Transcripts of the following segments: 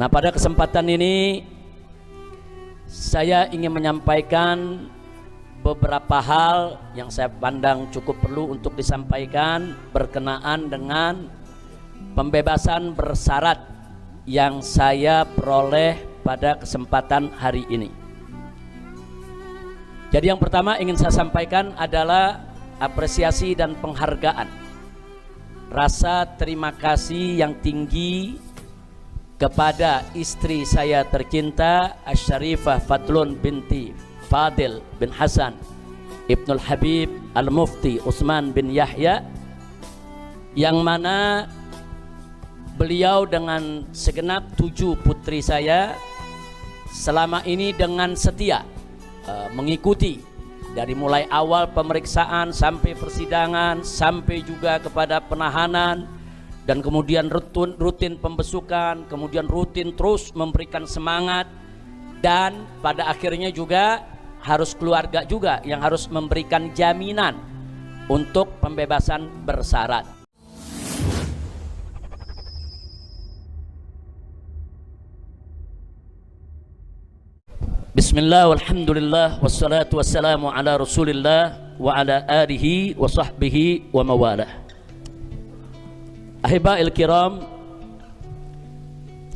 Nah, pada kesempatan ini saya ingin menyampaikan beberapa hal yang saya pandang cukup perlu untuk disampaikan berkenaan dengan pembebasan bersyarat yang saya peroleh pada kesempatan hari ini. Jadi yang pertama ingin saya sampaikan adalah apresiasi dan penghargaan, rasa terima kasih yang tinggi kepada istri saya tercinta Asy-Syarifah Fadlun binti Fadil bin Hasan Ibnul Habib Al-Mufti Utsman bin Yahya, yang mana beliau dengan segenap 7 putri saya selama ini dengan setia mengikuti dari mulai awal pemeriksaan sampai persidangan, sampai juga kepada penahanan, dan kemudian rutin pembesukan, kemudian rutin terus memberikan semangat, dan pada akhirnya juga harus keluarga juga yang harus memberikan jaminan untuk pembebasan bersyarat. Bismillah, walhamdulillah, wassalatu wassalamu ala rasulillah wa ala alihi wa sahbihi wa mawalah. Ahiba'il kiram,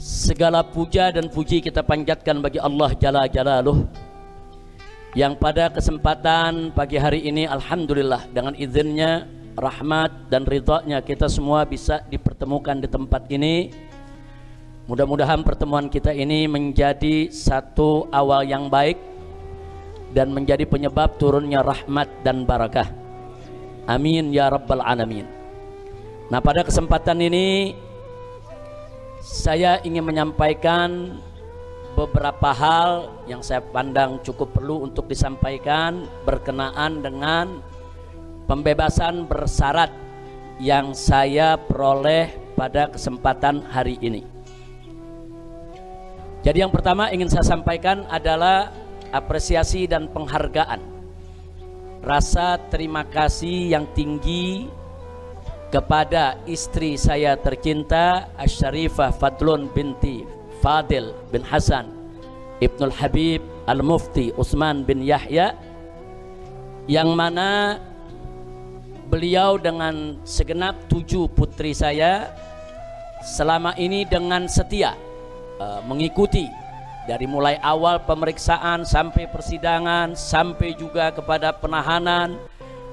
segala puja dan puji kita panjatkan bagi Allah Jalla Jalaluh, yang pada kesempatan pagi hari ini alhamdulillah dengan izinnya, rahmat dan ridhanya kita semua bisa dipertemukan di tempat ini. Mudah-mudahan pertemuan kita ini menjadi satu awal yang baik dan menjadi penyebab turunnya rahmat dan barakah. Amin ya rabbal alamin. Nah, pada kesempatan ini saya ingin menyampaikan beberapa hal yang saya pandang cukup perlu untuk disampaikan berkenaan dengan pembebasan bersyarat yang saya peroleh pada kesempatan hari ini. Jadi yang pertama ingin saya sampaikan adalah apresiasi dan penghargaan, rasa terima kasih yang tinggi kepada istri saya tercinta Asy-Syarifah Fadlun binti Fadil bin Hasan Ibnul Habib Al-Mufti Utsman bin Yahya, yang mana beliau dengan segenap 7 putri saya selama ini dengan setia mengikuti dari mulai awal pemeriksaan sampai persidangan, sampai juga kepada penahanan,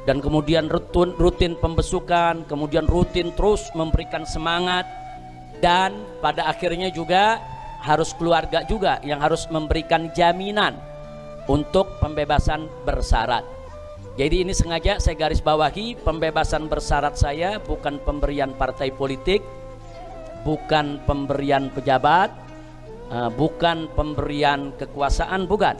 dan kemudian rutin pembesukan, kemudian rutin terus memberikan semangat, dan pada akhirnya juga harus keluarga juga yang harus memberikan jaminan untuk pembebasan bersyarat. Jadi ini sengaja saya garis bawahi, pembebasan bersyarat saya bukan pemberian partai politik, bukan pemberian pejabat, bukan pemberian kekuasaan, bukan.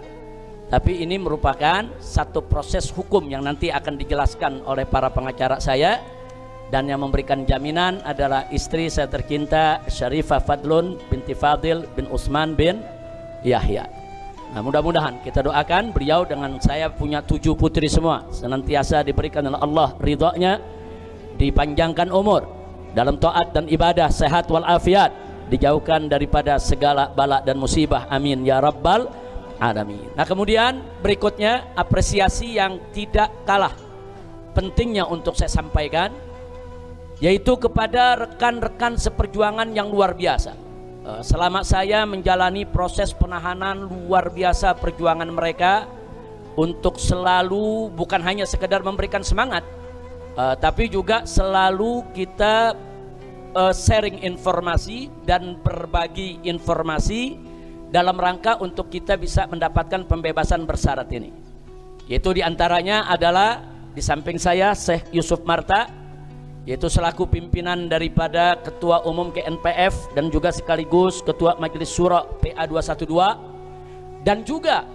Tapi ini merupakan satu proses hukum yang nanti akan dijelaskan oleh para pengacara saya, dan yang memberikan jaminan adalah istri saya tercinta Syarifah Fadlun binti Fadil bin Utsman bin Yahya. Nah, mudah-mudahan kita doakan beliau dengan saya punya 7 putri semua senantiasa diberikan oleh Allah ridhonya, dipanjangkan umur dalam taat dan ibadah, sehat walafiat, dijauhkan daripada segala bala dan musibah, amin ya rabbal alamin. Nah, kemudian berikutnya apresiasi yang tidak kalah pentingnya untuk saya sampaikan, yaitu kepada rekan-rekan seperjuangan yang luar biasa. Selama saya menjalani proses penahanan, luar biasa perjuangan mereka untuk selalu bukan hanya sekedar memberikan semangat, tapi juga selalu kita sharing informasi dan berbagi informasi dalam rangka untuk kita bisa mendapatkan pembebasan bersyarat ini. Yaitu diantaranya adalah di samping saya Syekh Yusuf Marta, yaitu selaku pimpinan daripada Ketua Umum KNPF dan juga sekaligus Ketua Majelis Syura PA 212, dan juga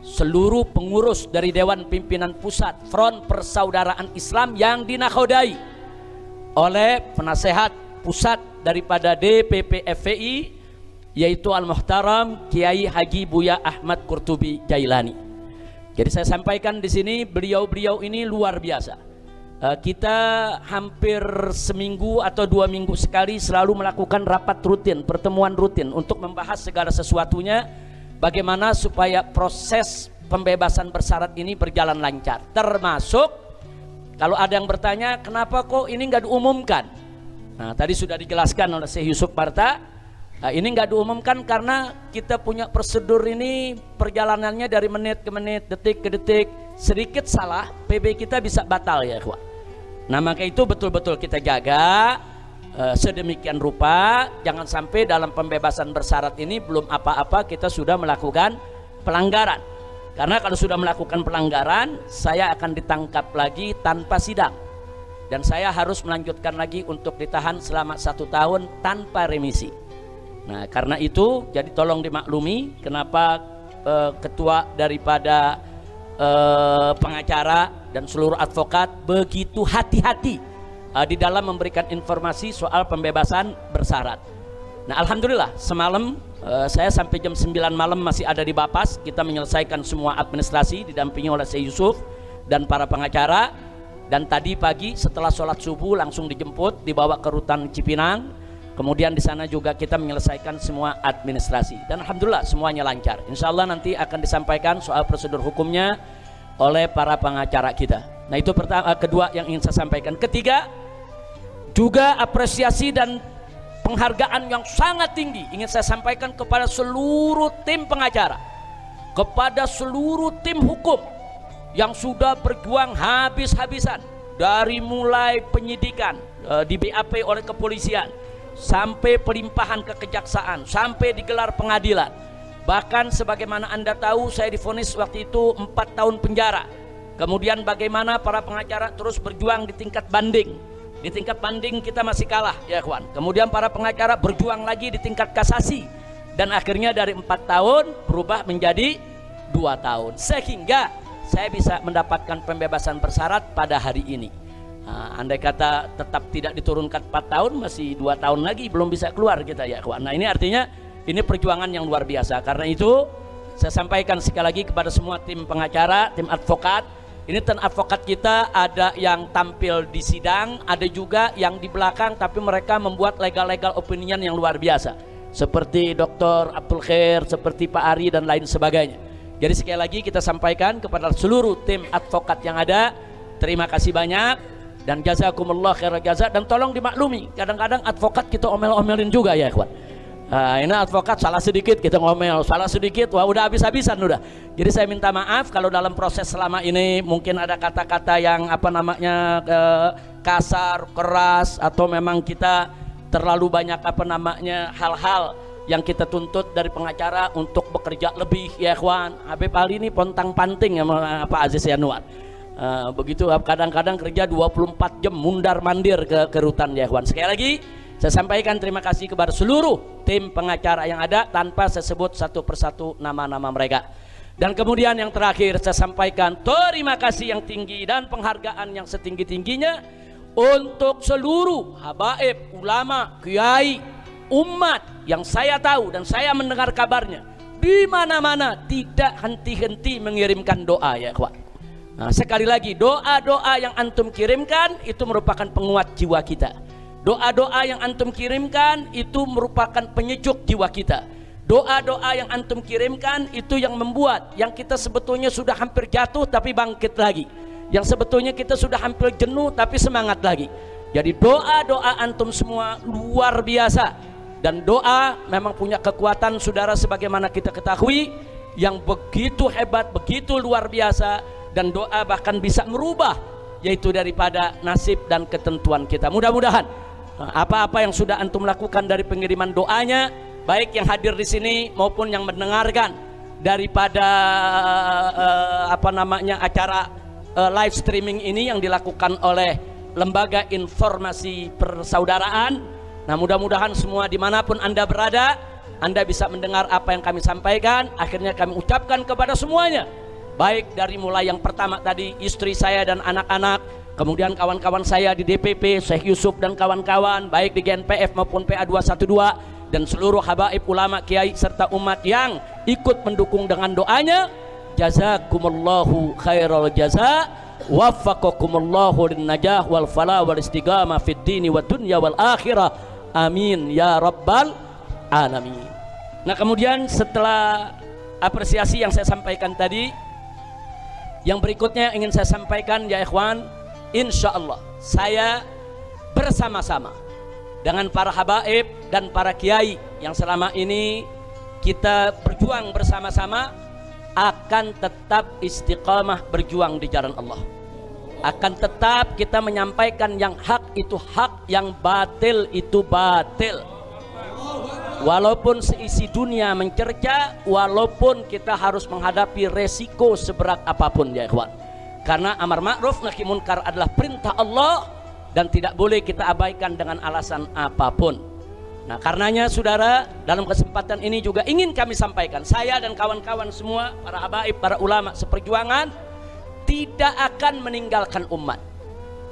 seluruh pengurus dari Dewan Pimpinan Pusat Front Persaudaraan Islam yang dinakodai oleh penasehat pusat daripada DPP FPI, yaitu Al-Muhtaram Kiai Haji Buya Ahmad Qurtubi Jailani. Jadi saya sampaikan di sini, beliau-beliau ini luar biasa kita hampir seminggu atau 2 minggu sekali selalu melakukan rapat rutin, pertemuan rutin untuk membahas segala sesuatunya, bagaimana supaya proses pembebasan bersyarat ini berjalan lancar. Termasuk kalau ada yang bertanya kenapa kok ini nggak diumumkan. Nah, tadi sudah dijelaskan oleh Syekh Yusuf Marta. Ini nggak diumumkan karena kita punya prosedur ini perjalanannya dari menit ke menit, detik ke detik. Sedikit salah, PB kita bisa batal ya ikhwan. Nah, maka itu betul-betul kita jaga sedemikian rupa, jangan sampai dalam pembebasan bersyarat ini belum apa-apa kita sudah melakukan pelanggaran. Karena kalau sudah melakukan pelanggaran, saya akan ditangkap lagi tanpa sidang. Dan saya harus melanjutkan lagi untuk ditahan selama 1 tahun tanpa remisi. Nah, karena itu jadi tolong dimaklumi kenapa ketua daripada pengacara dan seluruh advokat begitu hati-hati di dalam memberikan informasi soal pembebasan bersyarat. Nah, alhamdulillah semalam saya sampai jam 9 malam masih ada di Bapas. Kita menyelesaikan semua administrasi didampingi oleh Syekh Yusuf dan para pengacara. Dan tadi pagi setelah sholat subuh langsung dijemput, dibawa ke rutan Cipinang. Kemudian di sana juga kita menyelesaikan semua administrasi dan alhamdulillah semuanya lancar. Insya Allah nanti akan disampaikan soal prosedur hukumnya oleh para pengacara kita. Nah, itu pertama. Kedua yang ingin saya sampaikan. Ketiga, juga apresiasi dan penghargaan yang sangat tinggi ingin saya sampaikan kepada seluruh tim pengacara, kepada seluruh tim hukum yang sudah berjuang habis-habisan dari mulai penyidikan di BAP oleh kepolisian sampai pelimpahan ke kejaksaan, sampai digelar pengadilan. Bahkan sebagaimana Anda tahu, saya divonis waktu itu 4 tahun penjara. Kemudian bagaimana para pengacara terus berjuang di tingkat banding. Di tingkat banding kita masih kalah ya kawan. Kemudian para pengacara berjuang lagi di tingkat kasasi. Dan akhirnya dari 4 tahun berubah menjadi 2 tahun. Sehingga saya bisa mendapatkan pembebasan bersyarat pada hari ini. Andai kata tetap tidak diturunkan 4 tahun, masih 2 tahun lagi belum bisa keluar kita ya kawan. Nah, ini artinya ini perjuangan yang luar biasa. Karena itu saya sampaikan sekali lagi kepada semua tim pengacara, tim advokat. Ini tim advokat kita ada yang tampil di sidang, ada juga yang di belakang tapi mereka membuat legal opinion yang luar biasa. Seperti Dr. Abdul Khair, seperti Pak Ari dan lain sebagainya. Jadi sekali lagi kita sampaikan kepada seluruh tim advokat yang ada, terima kasih banyak. Dan jazakumullah khairal jaza. Dan tolong dimaklumi, kadang-kadang advokat kita omel-omelin juga ya ikhwan. Ini advokat salah sedikit kita ngomel, salah sedikit wah udah habis-habisan udah. Jadi saya minta maaf kalau dalam proses selama ini mungkin ada kata-kata yang kasar, keras, atau memang kita terlalu banyak hal-hal yang kita tuntut dari pengacara untuk bekerja lebih ya ikhwan. Habib Ali ini pontang panting sama Pak Aziz Yanuar. Begitu kadang-kadang kerja 24 jam mundar mandir ke rutan ya ikhwan. Sekali lagi saya sampaikan terima kasih kepada seluruh tim pengacara yang ada tanpa saya sebut satu persatu nama-nama mereka. Dan kemudian yang terakhir saya sampaikan terima kasih yang tinggi dan penghargaan yang setinggi-tingginya untuk seluruh habaib, ulama, kiai, umat yang saya tahu dan saya mendengar kabarnya di mana-mana tidak henti-henti mengirimkan doa ya ikhwan. Nah, sekali lagi doa-doa yang antum kirimkan itu merupakan penguat jiwa kita. Doa-doa yang antum kirimkan itu merupakan penyejuk jiwa kita. Doa-doa yang antum kirimkan itu yang membuat yang kita sebetulnya sudah hampir jatuh tapi bangkit lagi. Yang sebetulnya kita sudah hampir jenuh tapi semangat lagi. Jadi doa-doa antum semua luar biasa. Dan doa memang punya kekuatan saudara sebagaimana kita ketahui yang begitu hebat, begitu luar biasa. Dan doa bahkan bisa merubah yaitu daripada nasib dan ketentuan kita. Mudah-mudahan apa-apa yang sudah antum lakukan dari pengiriman doanya, baik yang hadir di sini maupun yang mendengarkan daripada acara live streaming ini yang dilakukan oleh Lembaga Informasi Persaudaraan. Nah, mudah-mudahan semua dimanapun Anda berada, Anda bisa mendengar apa yang kami sampaikan. Akhirnya kami ucapkan kepada semuanya, baik dari mulai yang pertama tadi istri saya dan anak-anak, kemudian kawan-kawan saya di DPP, Syekh Yusuf dan kawan-kawan, baik di GNPF maupun PA212, dan seluruh habaib, ulama, kiai serta umat yang ikut mendukung dengan doanya. Jazakumullahu khairal jaza waffaqakumullahu lin najah wal falah wal istiqamah fid dini wad dunya wal akhirah, amin ya rabbal alamin. Nah, kemudian setelah apresiasi yang saya sampaikan tadi, yang berikutnya ingin saya sampaikan ya ikhwan, insyaallah saya bersama-sama dengan para habaib dan para kiai yang selama ini kita berjuang bersama-sama akan tetap istiqamah berjuang di jalan Allah. Akan tetap kita menyampaikan yang hak itu hak, yang batil itu batil. Walaupun seisi dunia mencerca, walaupun kita harus menghadapi resiko seberat apapun ya ikhwan. Karena amar ma'ruf nahi munkar adalah perintah Allah dan tidak boleh kita abaikan dengan alasan apapun. Nah, karenanya saudara, dalam kesempatan ini juga ingin kami sampaikan, saya dan kawan-kawan semua, para habaib, para ulama seperjuangan, tidak akan meninggalkan umat,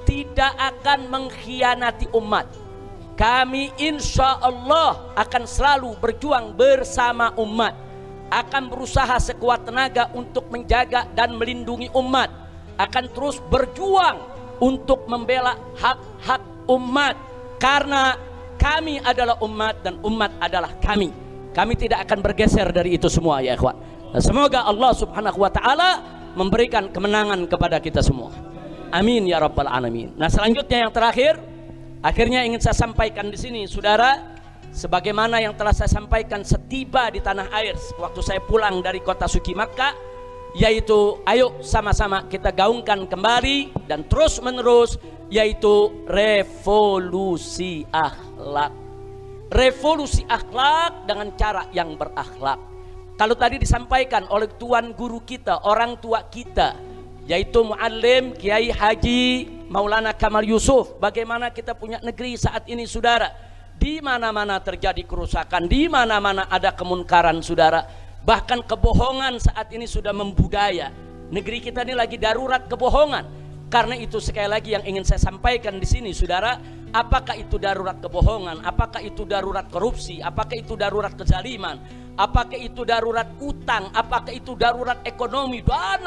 tidak akan mengkhianati umat. Kami insya Allah akan selalu berjuang bersama umat, akan berusaha sekuat tenaga untuk menjaga dan melindungi umat, akan terus berjuang untuk membela hak-hak umat, karena kami adalah umat dan umat adalah kami. Kami tidak akan bergeser dari itu semua ya ikhwan. Nah, semoga Allah subhanahu wa ta'ala memberikan kemenangan kepada kita semua, amin ya rabbal alamin. Nah, selanjutnya yang terakhir, akhirnya ingin saya sampaikan di sini saudara, sebagaimana yang telah saya sampaikan setiba di tanah air waktu saya pulang dari kota suci Makkah, yaitu ayo sama-sama kita gaungkan kembali dan terus menerus, yaitu revolusi akhlak. Revolusi akhlak dengan cara yang berakhlak. Kalau tadi disampaikan oleh tuan guru kita, orang tua kita, yaitu Muallim Kiai Haji Maulana Kamal Yusuf, bagaimana kita punya negeri saat ini saudara, di mana-mana terjadi kerusakan, di mana-mana ada kemunkaran saudara, bahkan kebohongan saat ini sudah membudaya. Negeri kita ini lagi darurat kebohongan. Karena itu sekali lagi yang ingin saya sampaikan di sini saudara, apakah itu darurat kebohongan, apakah itu darurat korupsi, apakah itu darurat kezaliman, apakah itu darurat utang, apakah itu darurat ekonomi dan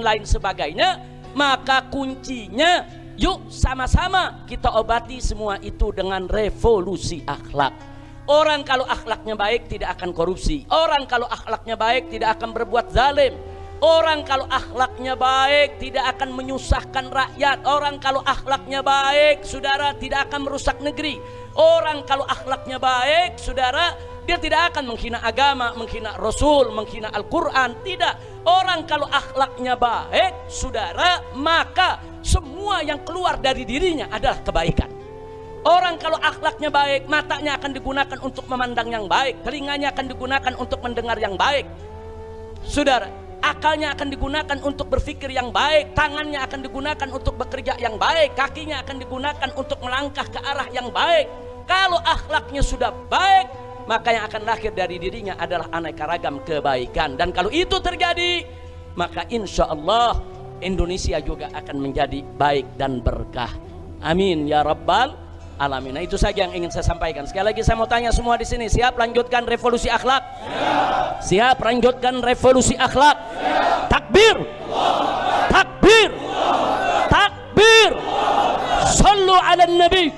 lain sebagainya, maka kuncinya yuk sama-sama kita obati semua itu dengan revolusi akhlak. Orang kalau akhlaknya baik tidak akan korupsi, orang kalau akhlaknya baik tidak akan berbuat zalim, orang kalau akhlaknya baik tidak akan menyusahkan rakyat, orang kalau akhlaknya baik saudara tidak akan merusak negeri, orang kalau akhlaknya baik saudara dia tidak akan menghina agama, menghina Rasul, menghina Al-Quran, tidak. Orang kalau akhlaknya baik saudara, maka semua yang keluar dari dirinya adalah kebaikan. Orang kalau akhlaknya baik, matanya akan digunakan untuk memandang yang baik, telinganya akan digunakan untuk mendengar yang baik saudara, akalnya akan digunakan untuk berpikir yang baik, tangannya akan digunakan untuk bekerja yang baik, kakinya akan digunakan untuk melangkah ke arah yang baik. Kalau akhlaknya sudah baik, maka yang akan lahir dari dirinya adalah aneka ragam kebaikan. Dan kalau itu terjadi, maka insya Allah Indonesia juga akan menjadi baik dan berkah, amin ya rabbal alamin. Nah, itu saja yang ingin saya sampaikan. Sekali lagi saya mau tanya semua di sini, siap lanjutkan revolusi akhlak? Siap lanjutkan revolusi akhlak? Takbir, takbir, takbir. Sallu ala nabi.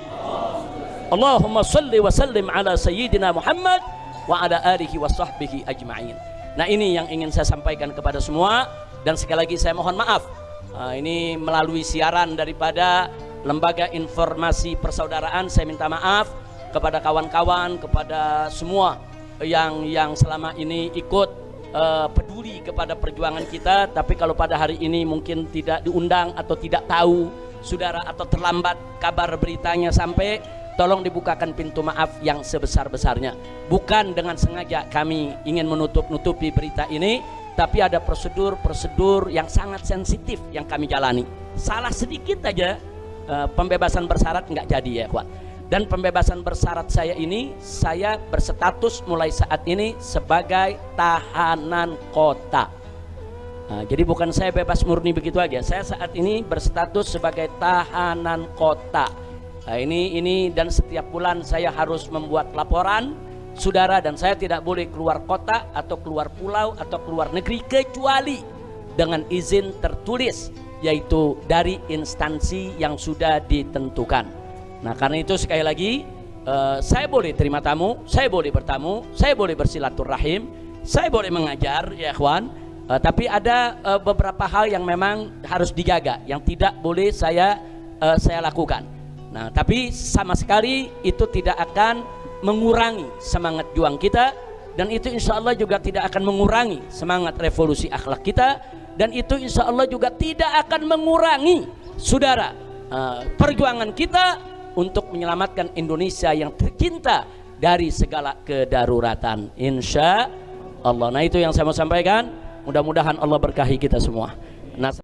Allahumma salli wa sallim ala sayyidina Muhammad wa ala alihi wa sahbihi ajma'in. Nah, ini yang ingin saya sampaikan kepada semua. Dan sekali lagi saya mohon maaf, ini melalui siaran daripada Lembaga Informasi Persaudaraan, saya minta maaf kepada kawan-kawan, kepada semua yang selama ini ikut peduli kepada perjuangan kita, tapi kalau pada hari ini mungkin tidak diundang atau tidak tahu saudara, atau terlambat kabar beritanya sampai, tolong dibukakan pintu maaf yang sebesar-besarnya. Bukan dengan sengaja kami ingin menutup-nutupi berita ini, tapi ada prosedur-prosedur yang sangat sensitif yang kami jalani. Salah sedikit aja pembebasan bersyarat nggak jadi ya kawan. Dan pembebasan bersyarat saya ini, saya berstatus mulai saat ini sebagai tahanan kota. Nah, jadi bukan saya bebas murni begitu aja. Saya saat ini berstatus sebagai tahanan kota. Nah, ini dan setiap bulan saya harus membuat laporan saudara, dan saya tidak boleh keluar kota atau keluar pulau atau keluar negeri kecuali dengan izin tertulis yaitu dari instansi yang sudah ditentukan. Nah, karena itu sekali lagi saya boleh terima tamu, saya boleh bertamu, saya boleh bersilaturahim, saya boleh mengajar ya ikhwan, tapi ada beberapa hal yang memang harus dijaga, yang tidak boleh saya lakukan. Nah, tapi sama sekali itu tidak akan mengurangi semangat juang kita, dan itu insya Allah juga tidak akan mengurangi semangat revolusi akhlak kita, dan itu insya Allah juga tidak akan mengurangi saudara perjuangan kita untuk menyelamatkan Indonesia yang tercinta dari segala kedaruratan insya Allah. Nah, itu yang saya mau sampaikan, mudah-mudahan Allah berkahi kita semua. Nah,